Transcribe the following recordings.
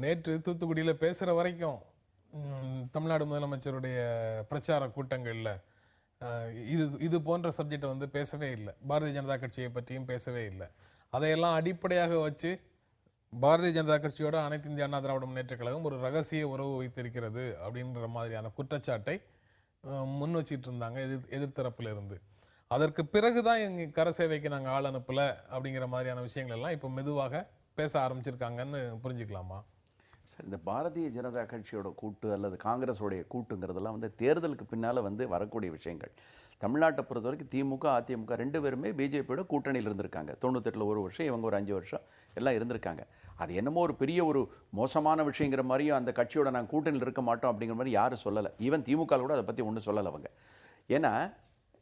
நேற்று தூத்துக்குடியில பேசுற வரைக்கும் தமிழ்நாடு முதலமைச்சருடைய பிரச்சார கூட்டங்கள்ல இது இது போன்ற சப்ஜெக்டை வந்து பேசவே இல்லை. பாரதிய ஜனதா கட்சியை பற்றியும் பேசவே இல்லை. அதையெல்லாம் அடிப்படையாக வச்சு பாரதிய ஜனதா கட்சியோட அனைத்து இந்திய அண்ணா திராவிட முன்னேற்றக் கழகம் ஒரு ரகசிய உறவு வைத்திருக்கிறது அப்படின்ற மாதிரியான குற்றச்சாட்டை முன் வச்சிட்டு இருந்தாங்க எதிர்த்தரப்புல இருந்து. அதற்கு பிறகுதான் எங்க கர சேவைக்கு நாங்கள் ஆள் அனுப்பல அப்படிங்கிற மாதிரியான விஷயங்கள் எல்லாம் இப்போ மெதுவாக பேச ஆரம்பிச்சிருக்காங்கன்னு புரிஞ்சுக்கலாமா? சார், இந்த பாரதிய ஜனதா கட்சியோட கூட்டு அல்லது காங்கிரஸோடைய கூட்டுங்கிறதெல்லாம் வந்து தேர்தலுக்கு பின்னால் வந்து வரக்கூடிய விஷயங்கள். தமிழ்நாட்டை பொறுத்த வரைக்கும் திமுக அதிமுக ரெண்டு பேருமே பிஜேபியோட கூட்டணியில் இருந்திருக்காங்க. 98 1 வருஷம், இவங்க ஒரு 5 வருஷம் எல்லாம் இருந்திருக்காங்க. அது என்னமோ ஒரு பெரிய ஒரு மோசமான விஷயங்கிற மாதிரியும் அந்த கட்சியோட நாங்கள் கூட்டணியில் இருக்க மாட்டோம் அப்படிங்கிற மாதிரி யாரும் சொல்லலை. ஈவன் திமுக கூட அதை பற்றி ஒன்றும் சொல்லலை அவங்க. ஏன்னா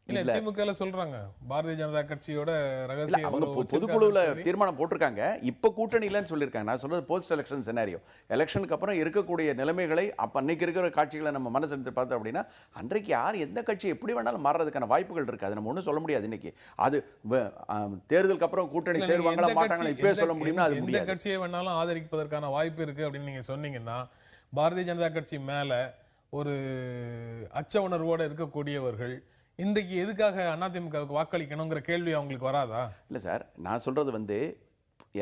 திமுக சொல்றாங்க பாரதிய ஜனதா கட்சியோட ரகசிய பொதுக்குழுல தீர்மானம் போட்டிருக்காங்க. இப்ப கூட்டணி இல்லைன்னு சொல்லியிருக்காங்க. நான் சொல்றது போஸ்ட் எலெக்ஷன் சினாரியோ. எலெக்ஷனுக்கு அப்புறம் இருக்கக்கூடிய நிலைமைகளை அப்ப அன்னைக்கு இருக்கிற காட்சிகளை நம்ம மனசு எடுத்து பார்த்தோம் அப்படின்னா அன்றைக்கு யார் எந்த கட்சி எப்படி வேணாலும் மாறுறதுக்கான வாய்ப்புகள் இருக்கு. அது நம்ம ஒன்றும் சொல்ல முடியாது. இன்னைக்கு அது தேர்தலுக்கு அப்புறம் கூட்டணி சேருவாங்களா மாட்டாங்களா இப்பவே சொல்ல முடியும்னா அது முடியாது. கட்சியை வேணாலும் ஆதரிப்பதற்கான வாய்ப்பு இருக்கு அப்படின்னு நீங்க சொன்னீங்கன்னா பாரதிய ஜனதா கட்சி மேல ஒரு அச்ச உணர்வோடு இருக்கக்கூடியவர்கள் இன்றைக்கு எதுக்காக அதிமுகவுக்கு வாக்களிக்கணுங்கிற கேள்வி அவங்களுக்கு வராதா? இல்லை சார், நான் சொல்றது வந்து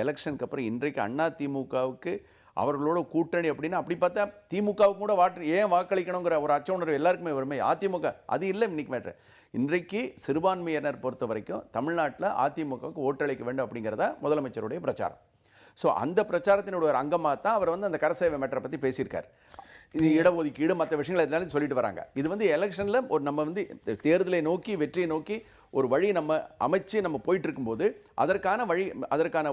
எலெக்ஷனுக்கு அப்புறம் இன்றைக்கு அதிமுகவுக்கு அவர்களோட கூட்டணி அப்படின்னா அப்படி பார்த்தா திமுகவுக்கு கூட ஏன் வாக்களிக்கணுங்கிற ஒரு அச்ச உணர்வு எல்லாருக்குமே வருமே. அதிமுக அது இல்லை இன்னைக்கு மேட்ரு. இன்றைக்கு சிறுபான்மையினர் பொறுத்த வரைக்கும் தமிழ்நாட்டில் அதிமுகவுக்கு ஓட்டளிக்க வேண்டும் அப்படிங்கிறத முதலமைச்சருடைய பிரச்சாரம். ஸோ அந்த பிரச்சாரத்தினுடைய ஒரு அங்கமாக தான் அவர் வந்து அந்த கரசேவை மேட்டரை பற்றி பேசியிருக்கார். இது இடஒதுக்கீடு மற்ற விஷயங்கள் எல்லாரும் சொல்லிட்டு வராங்க. இது வந்து எலெக்ஷனில் ஒரு நம்ம வந்து தேர்தலை நோக்கி வெற்றியை நோக்கி ஒரு வழி நம்ம அமைச்சு நம்ம போயிட்டு இருக்கும்போது அதற்கான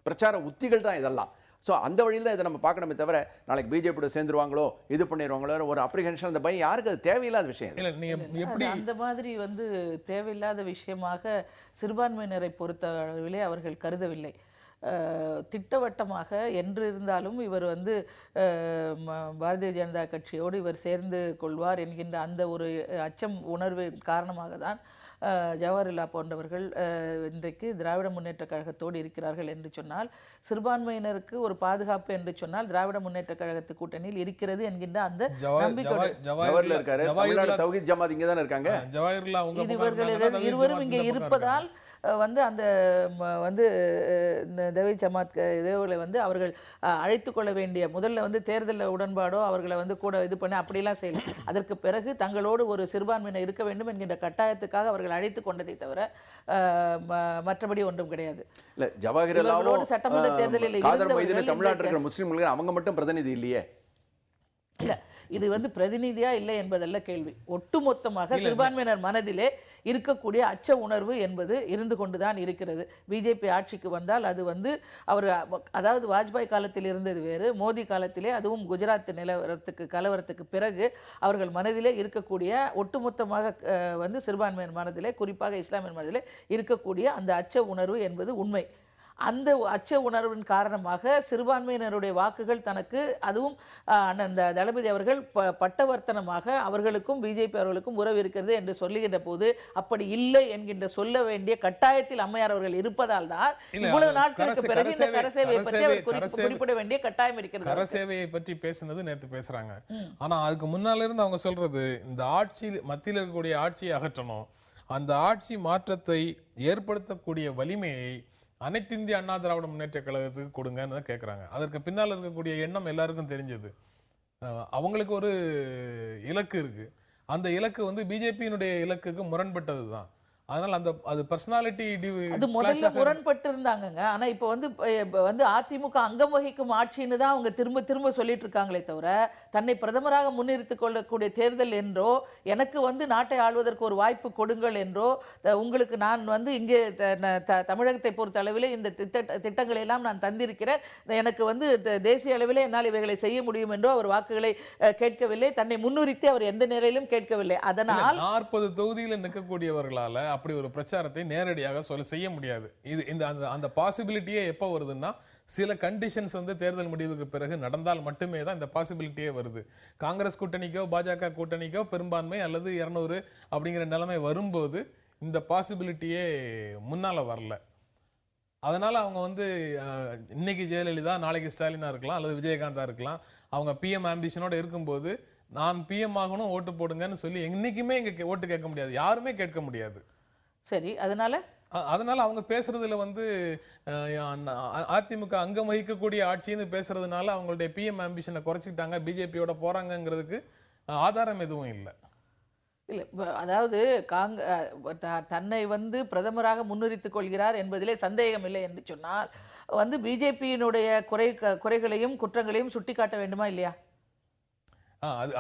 பிரச்சார உத்திகள் தான் இதெல்லாம். ஸோ அந்த வழியில் தான் இதை நம்ம பார்க்கணுமே தவிர நாளைக்கு பிஜேபியோட சேர்ந்துருவாங்களோ இது பண்ணிடுவாங்களோ ஒரு அப்ரிஹென்ஷன் அந்த பயம் யாருக்கு அது தேவையில்லாத விஷயம். எப்படி அந்த மாதிரி வந்து தேவையில்லாத விஷயமாக சிறுபான்மையினரை பொறுத்த அளவிலே அவர்கள் கருதவில்லை. திட்டவட்டமாக என்று இருந்தாலும் இவர் வந்து பாரதிய ஜனதா கட்சியோடு இவர் சேர்ந்து கொள்வார் என்கின்ற அந்த ஒரு அச்சம் உணர்வு காரணமாக தான் ஜவஹர்லா போன்றவர்கள் இன்றைக்கு திராவிட முன்னேற்ற கழகத்தோடு இருக்கிறார்கள் என்று சொன்னால், சிறுபான்மையினருக்கு ஒரு பாதுகாப்பு என்று சொன்னால் திராவிட முன்னேற்ற கழகத்து கூட்டணியில் இருக்கிறது என்கின்ற அந்த நம்பிக்கை இருவரும் இங்கே இருப்பதால் வந்து அந்த வந்து தவி ஜமாத் இதேவில் வந்து அவர்கள் அழைத்து கொள்ள வேண்டிய முதல்ல வந்து தேர்தலில் உடன்பாடோ அவர்களை வந்து கூட இது பண்ண அப்படிலாம் செய்யலாம். அதற்கு பிறகு தங்களோடு ஒரு சிறுபான்மையினர் இருக்க வேண்டும் என்கின்ற கட்டாயத்துக்காக அவர்கள் அழைத்து கொண்டதை தவிர மற்றபடி ஒன்றும் கிடையாது. இல்ல ஜவஹர்லாலோடு சட்டமன்ற தேர்தலில் தமிழ்நாட்டில் இருக்கிற முஸ்லிம்கள் அவங்க மட்டும் பிரதிநிதி இல்லையே. இல்ல இது வந்து பிரதிநிதியா இல்லை என்பதல்ல கேள்வி. ஒட்டுமொத்தமாக சிறுபான்மையினர் மனதிலே இருக்கக்கூடிய அச்ச உணர்வு என்பது இருந்து கொண்டுதான் இருக்கிறது. பிஜேபி ஆட்சிக்கு வந்தால் அது வந்து அவர் அதாவது வாஜ்பாய் காலத்தில் இருந்தது வேறு, மோடி காலத்திலே அதுவும் குஜராத் கலவரத்துக்கு பிறகு அவர்கள் மனதிலே இருக்கக்கூடிய ஒட்டுமொத்தமாக வந்து சிறுபான்மையினர் மனதிலே குறிப்பாக இஸ்லாமியர் மனதிலே இருக்கக்கூடிய அந்த அச்ச உணர்வு என்பது உண்மை. அந்த அச்ச உணர்வின் காரணமாக சிறுபான்மையினருடைய வாக்குகள் தனக்கு அதுவும் அந்த தளபதி அவர்கள் பட்டவர்த்தனமாக அவர்களுக்கும் பிஜேபி அவர்களுக்கும் உறவு இருக்கிறது என்று சொல்லுகின்ற போது அப்படி இல்லை என்கின்ற சொல்ல வேண்டிய கட்டாயத்தில் அம்மையார் அவர்கள் இருப்பதால் தான் இவ்வளவு நாட்களுக்கு பிறகு இந்த கரசேவையை பற்றி அவர் குறிப்பிட வேண்டிய கட்டாயம் இருக்கிறது. கரசேவையை பற்றி பேசுனது நேற்று பேசுறாங்க. ஆனா அதுக்கு முன்னால இருந்து அவங்க சொல்றது இந்த ஆட்சி மத்தியில் இருக்கக்கூடிய ஆட்சியை அகற்றணும், அந்த ஆட்சி மாற்றத்தை ஏற்படுத்தக்கூடிய வலிமையை அனைத்து இந்திய அண்ணா திராவிட முன்னேற்ற கழகத்துக்கு கொடுங்கன்னு தான் கேட்குறாங்க. அதற்கு பின்னால் இருக்கக்கூடிய எண்ணம் எல்லாருக்கும் தெரிஞ்சது. அவங்களுக்கு ஒரு இலக்கு இருக்கு. அந்த இலக்கு வந்து பிஜேபியினுடைய இலக்குக்கு முரண்பட்டது தான். அதனால அந்த அது பர்சனாலிட்டி அது முதல்ல முரண்பட்டு இருந்தாங்க. ஆனா இப்ப வந்து அதிமுக அங்கம் வகிக்கும் ஆட்சின்னு தான் அவங்க திரும்ப சொல்லிட்டு இருக்காங்களே தவிர தன்னை பிரதமராக முன்னிறுத்திக் கொள்ளக்கூடிய தேர்தல் என்றோ எனக்கு வந்து நாட்டை ஆள்வதற்கு ஒரு வாய்ப்பு கொடுங்கள் என்றோ உங்களுக்கு நான் வந்து இங்கே தமிழகத்தை பொறுத்த அளவிலே இந்த திட்டங்களை எல்லாம் நான் தந்திருக்கிறேன், எனக்கு வந்து தேசிய அளவிலே என்னால் இவைகளை செய்ய முடியும் என்றோ அவர் வாக்குகளை கேட்கவில்லை. தன்னை முன்னிறுத்தி அவர் எந்த நிலையிலும் கேட்கவில்லை. அதனால் 40 தொகுதியில் நிற்கக்கூடியவர்களால அப்படி ஒரு பிரச்சாரத்தை நேரடியாக செய்ய முடியாது. இது இந்த அந்த பாசிபிலிட்டியே எப்போ வருதுன்னா சில கண்டிஷன்ஸ் வந்து தேர்தல் முடிவுக்கு பிறகு நடந்தால் மட்டுமே தான் இந்த பாசிபிலிட்டியே வருது. காங்கிரஸ் கூட்டணிக்கோ பாஜக கூட்டணிக்கோ பெரும்பான்மை அல்லது 200 அப்படிங்கிற நிலைமை வரும்போது இந்த பாசிபிலிட்டியே முன்னால வரல. அதனால அவங்க வந்து இன்னைக்கு ஜெயலலிதா, நாளைக்கு ஸ்டாலினா இருக்கலாம், அல்லது விஜயகாந்தா இருக்கலாம். அவங்க பிஎம் ஆம்பிஷனோட இருக்கும்போது நான் பிஎம் ஆகணும் ஓட்டு போடுங்கன்னு சொல்லி என்னைக்குமே இங்க ஓட்டு கேட்க முடியாது, யாருமே கேட்க முடியாது. சரி, அதனால அவங்க பேசுறதுல வந்து அதிமுக அங்கம் வகிக்கக்கூடிய ஆட்சின்னு பேசுறதுனால அவங்களுடைய பிஎம் ஆம்பிஷனை குறைச்சிக்கிட்டாங்க, பிஜேபியோட போறாங்கிறதுக்கு ஆதாரம் எதுவும் இல்லை. இல்ல அதாவது தன்னை வந்து பிரதமராக முன்னிறுத்திக் கொள்கிறார் என்பதிலே சந்தேகம் இல்லை என்று சொன்னால் வந்து பிஜேபியினுடைய குறைகளையும் குற்றங்களையும் சுட்டிக்காட்ட வேண்டுமா இல்லையா?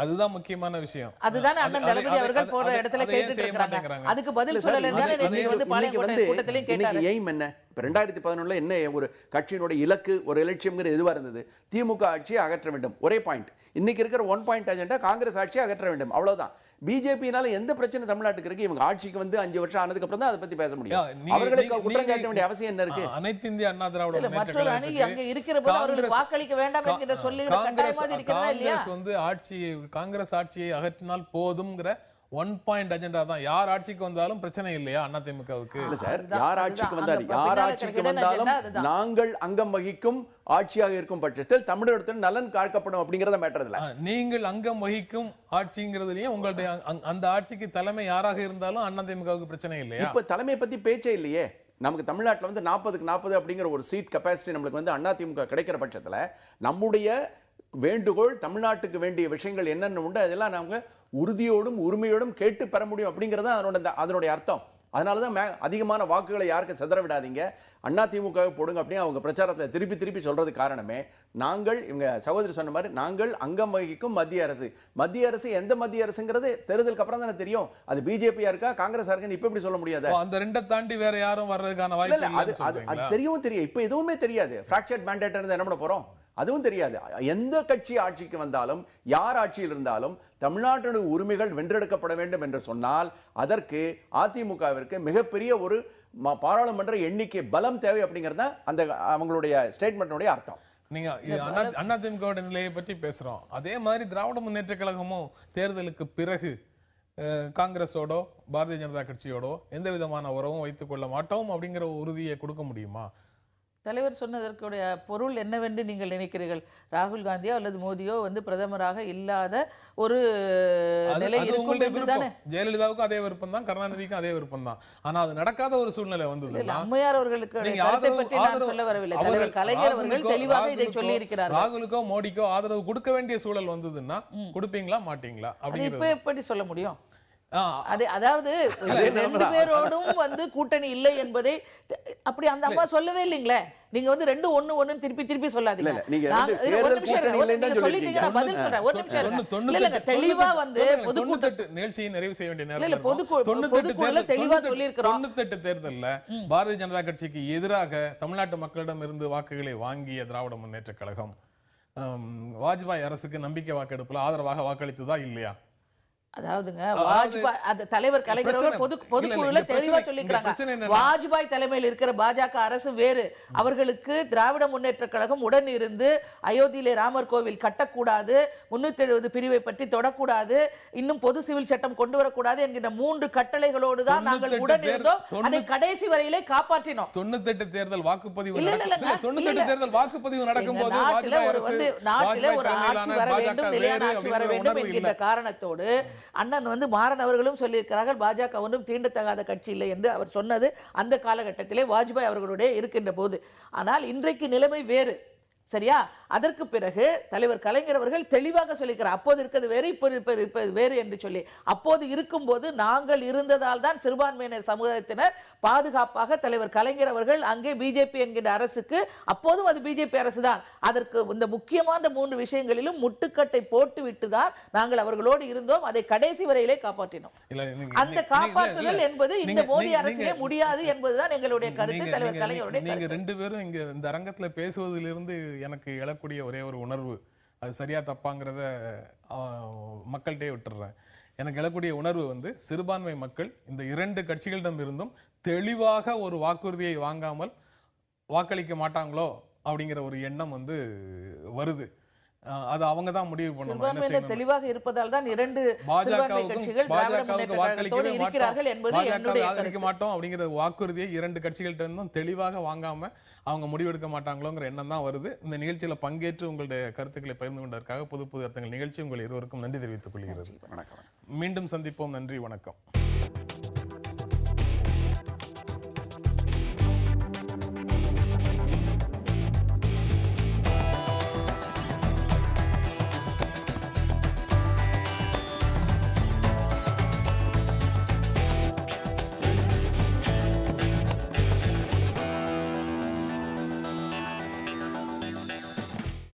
அதுதான் முக்கியமான விஷயம். அதுதான் அண்ணன் தளபதி அவர்கள் போற இடத்துல கேட்டுட்டு இருக்காங்க. அதுக்கு பதில் சொல்லலன்னா நீங்க வந்து பாளையங்கோட்டை கூட்டத்திலயும் கேட்டாரு. எய்ம் என்ன? இப்ப 2011ல என்ன ஒரு கட்சியினுடைய இலக்கு, ஒரு இலட்சியம்ங்கிறது எதுவா இருந்தது? திமுக ஆட்சியை அகற்ற வேண்டும், ஒரே பாயிண்ட். இன்னைக்கு இருக்கிற 1 பாயிண்ட் அஜெண்டா காங்கிரஸ் ஆட்சியை அகற்ற வேண்டும், அவ்வளவுதான். பிஜேபினால எந்த பிரச்சனை தமிழ்நாட்டுக்கு இருக்கு? இவங்க ஆட்சிக்கு வந்து 5 வருஷம் ஆனதுக்கு அப்புறம் தான் அதை பத்தி பேச முடியும். அவர்களுக்கு குற்றம் சாட்ட வேண்டிய அவசியம் என்ன இருக்கு? அனைத்து இந்திய அண்ணா திராவிட மற்றொரு அணி அங்க இருக்கிற போது அவர்களுக்கு வாக்களிக்க வேண்டாம் என்கிற சொல்லுகிற கட்டாயமா இருக்கிறதா இல்லையா? காங்கிரஸ் வந்து காங்கிரஸ் ஆட்சியை அகற்றினால் போதும்ங்கற 1 பாயிண்ட் அஜெண்டா தான். யார் ஆட்சிக்கு வந்தாலும் பிரச்சனை இல்லையா அதிமுகவுக்கு? இல்ல சார், யார் ஆட்சிக்கு வந்தாலும் நாங்கள் அங்கம் வகிக்கும் ஆட்சியாக இருக்கும் பட்சத்தில் தமிழகத்தில் நலன் காக்கப்படும் அப்படிங்கறத மேட்டர் இல்ல. நீங்கள் அங்கம் வகிக்கும் ஆட்சிங்கிறதுலயும் உங்களுடைய அந்த ஆட்சிக்கு தலைமை யாராக இருந்தாலும் அதிமுகவுக்கு பிரச்சனை இல்லையா? இப்ப தலைமையை பத்தி பேச்சே இல்லையே. நமக்கு தமிழ்நாட்டில் வந்து 40க்கு 40 அப்படிங்கிற ஒரு சீட் கெப்பாசிட்டி நம்மளுக்கு வந்து அதிமுக கிடைக்கிற பட்சத்துல நம்முடைய வேண்டுகோள், தமிழ்நாட்டுக்கு வேண்டிய விஷயங்கள் என்னென்ன உண்டு அதெல்லாம் நாங்க உறுதியோடும் உரிமையோடும் கேட்டு பெற முடியும் அப்படிங்கிறது அதனுடைய அர்த்தம். அதனாலதான் அதிகமான வாக்குகளை யாருக்கு சிதற விடாதீங்க, அதிமுக போடுங்க அப்படின்னு அவங்க பிரச்சாரத்தில் திருப்பி திருப்பி சொல்றது காரணமே, நாங்கள் இவங்க சகோதரி சொன்ன மாதிரி நாங்கள் அங்கம் வகிக்கும் மத்திய அரசு எந்த மத்திய அரசுங்கிறது தேர்தலுக்கு அப்புறம் தானே தெரியும். அது பிஜேபியா இருக்கா காங்கிரஸா இருக்கான்னு இப்ப எப்படி சொல்ல முடியாது? அந்த ரெண்டை தாண்டி வேற யாரும் வர்றதுக்கான வாய்ப்பு இல்லை. அது தெரியும் இப்ப எதுவுமே தெரியாது. ஃபிராக்சர்ட் மேண்டேட் என்ன பண்ண போறோம் அதுவும் தெரியாது. எந்த கட்சி ஆட்சிக்கு வந்தாலும் யார் ஆட்சியில் இருந்தாலும் தமிழ்நாட்டினுடைய உரிமைகள் வென்றெடுக்கப்பட வேண்டும் என்று சொன்னால் அதற்கு அதிமுகவிற்கு மிகப்பெரிய ஒரு பாராளுமன்ற எண்ணிக்கை பலம் தேவை அப்படிங்கறத அந்த அவங்களுடைய ஸ்டேட்மெண்ட்டுடைய அர்த்தம். நீங்க அதிமுக நிலையை பற்றி பேசுறோம். அதே மாதிரி திராவிட முன்னேற்ற கழகமும் தேர்தலுக்கு பிறகு காங்கிரஸோட பாரதிய ஜனதா கட்சியோட எந்த விதமான உறவும் வைத்துக் கொள்ள மாட்டோம் அப்படிங்கிற உறுதியை கொடுக்க முடியுமா? தலைவர் சொன்னதற்குடைய பொருள் என்னவென்று நீங்கள் நினைக்கிறீர்கள்? ராகுல் காந்தியோ அல்லது மோடியோ வந்து பிரதமராக இல்லாத ஒரு நிலை இருக்கும் தானே? ஜெயலலிதாவுக்கும் அதே விருப்பம் தான், கருணாநிதிக்கும் அதே விருப்பம் தான். ஆனா அது நடக்காத ஒரு சூழ்நிலை வந்தது. அம்மையார் அவர்களுக்கு சொல்ல வரவில்லை, தலைவர் கலைஞர் அவர்கள் தெளிவாக இதை சொல்லி இருக்கிறார். ராகுலுக்கோ மோடிக்கோ ஆதரவு கொடுக்க வேண்டிய சூழல் வந்ததுன்னா கொடுப்பீங்களா மாட்டீங்களா? அப்படி இப்ப எப்படி சொல்ல முடியும்? அதாவது 2 பேரோடும் வந்து கூட்டணி இல்லை என்பதை அப்படி அந்த அம்மா சொல்லவே இல்லைங்களே. நீங்க வந்து 2 1 திருப்பி திருப்பி சொல்லாதீங்க. தெளிவா வந்து நிகழ்ச்சியை நிறைவு செய்ய வேண்டிய நேரம். பொதுக்குழுல தெளிவா சொல்லி இருக்கிறோம். 98 தேர்தல்ல பாரதிய ஜனதா கட்சிக்கு எதிராக தமிழ்நாட்டு மக்களிடம் இருந்து வாக்குகளை வாங்கிய திராவிட முன்னேற்ற கழகம் வாஜ்பாய் அரசுக்கு நம்பிக்கை வாக்கெடுப்புல ஆதரவாக வாக்களித்ததா இல்லையா? அதாவதுங்க வாஜ்பாய் தலைவர் கலைஞர் பொதுக்குழுல தெளிவா சொல்லிக்கிறாங்க. வாஜ்பாய் தலைமையில் இருக்கிற பாஜக அரசு வேறு. அவர்களுக்கு திராவிட முன்னேற்ற கழகம் உடன் இருந்து அயோத்தியிலே ராமர் கோவில் கட்டக்கூடாது, 370 பிரிவை பற்றி தொடக்கூடாது, இன்னும் பொது சிவில் சட்டம் கொண்டு வரக்கூடாது என்கிற 3 கட்டளைகளோடு தான் நாங்கள் உடன் இருந்தோம். அதை கடைசி வரையிலே காப்பாற்றினோம். 98 தேர்தல் வாக்குப்பதிவு 98 தேர்தல் வாக்குப்பதிவு நடக்கும்போது நாட்டிலே ஒரு ஆட்சி வர வேண்டும், நிலையான ஆட்சி வர வேண்டும் என்கிற காரணத்தோடு அண்ணன் வந்து மாறன் அவர்களும் சொல்லியிருக்கிறார்கள் பாஜக ஒன்றும் தீண்டத்தகாத கட்சி இல்லை என்று அவர் சொன்னது அந்த காலகட்டத்திலே வாஜ்பாய் அவர்களுடைய இருக்கின்ற போது. ஆனால் இன்றைக்கு நிலைமை வேறு, சரியா? அதற்கு பிறகு தலைவர் கலைஞர் அவர்கள் தெளிவாக சொல்லிக்கிறார், அப்போது இருக்கிறது வேறு இப்போது வேறு என்று சொல்லி. அப்போது இருக்கும்போது நாங்கள் இருந்ததால் தான் சிறுபான்மையினர் சமுதாயத்தினர் பாதுகாப்பாக தலைவர் கலைஞர் அவர்கள் அங்கே பிஜேபி என்கிற அரசுக்கு, அப்போதும் அது பிஜேபி அரசு தான், அதற்கு இந்த முக்கியமான 3 விஷயங்களிலும் முட்டுக்கட்டை போட்டுவிட்டு தான் நாங்கள் அவர்களோடு இருந்தோம். அதை கடைசி வரையிலே காப்பாற்றினோம். அந்த காப்பாற்றுதல் என்பது இந்த மோடி அரசிலே முடியாது என்பதுதான் எங்களுடைய கருத்து. தலைவர் கலைஞருடைய நீங்க 2 பேரும் இங்க இந்த அரங்கத்துல பேசுவதிலிருந்து எனக்கு எழக்கூடிய ஒரே ஒரு உணர்வு, அது சரியா தப்பாங்கிறத மக்கள்கிட்டே விட்டுறேன். எனக்கு எழக்கூடிய உணர்வு வந்து சிறுபான்மை மக்கள் இந்த 2 கட்சிகளிடம் இருந்தும் தெளிவாக ஒரு வாக்குறுதியை வாங்காமல் வாக்களிக்க மாட்டாங்களோ அப்படிங்கிற ஒரு எண்ணம் வந்து வருது. அது அவங்க தான் முடிவு பண்ணணும் என்ன சிறுபான்மையினர் செய்யணும். தெளிவாக இருப்பதால் தான் 2 சிறுபான்மை கட்சிகள் திராவிட முன்னேற்ற பாஜகவுக்கு கழகத்தோடு வாக்களிக்கவே இருக்கிறார்கள் மாட்டோம், என்பது பாஜகவை என்னுடைய ஆதரிக்க கருத்து. மாட்டோம் அப்படிங்கிற வாக்குறுதியை 2 கட்சிகள்ட்ட இருந்தும் தெளிவாக வாங்காம அவங்க முடிவெடுக்க மாட்டாங்களோங்கிற எண்ணம் தான் வருது. இந்த நிகழ்ச்சியில பங்கேற்று உங்களுடைய கருத்துக்களை பகிர்ந்து கொண்டதற்காக புது புது அர்த்தங்கள் நிகழ்ச்சி உங்கள் இருவருக்கும் நன்றி தெரிவித்துக் கொள்கிறது. வணக்கம். மீண்டும் சந்திப்போம். நன்றி, வணக்கம்.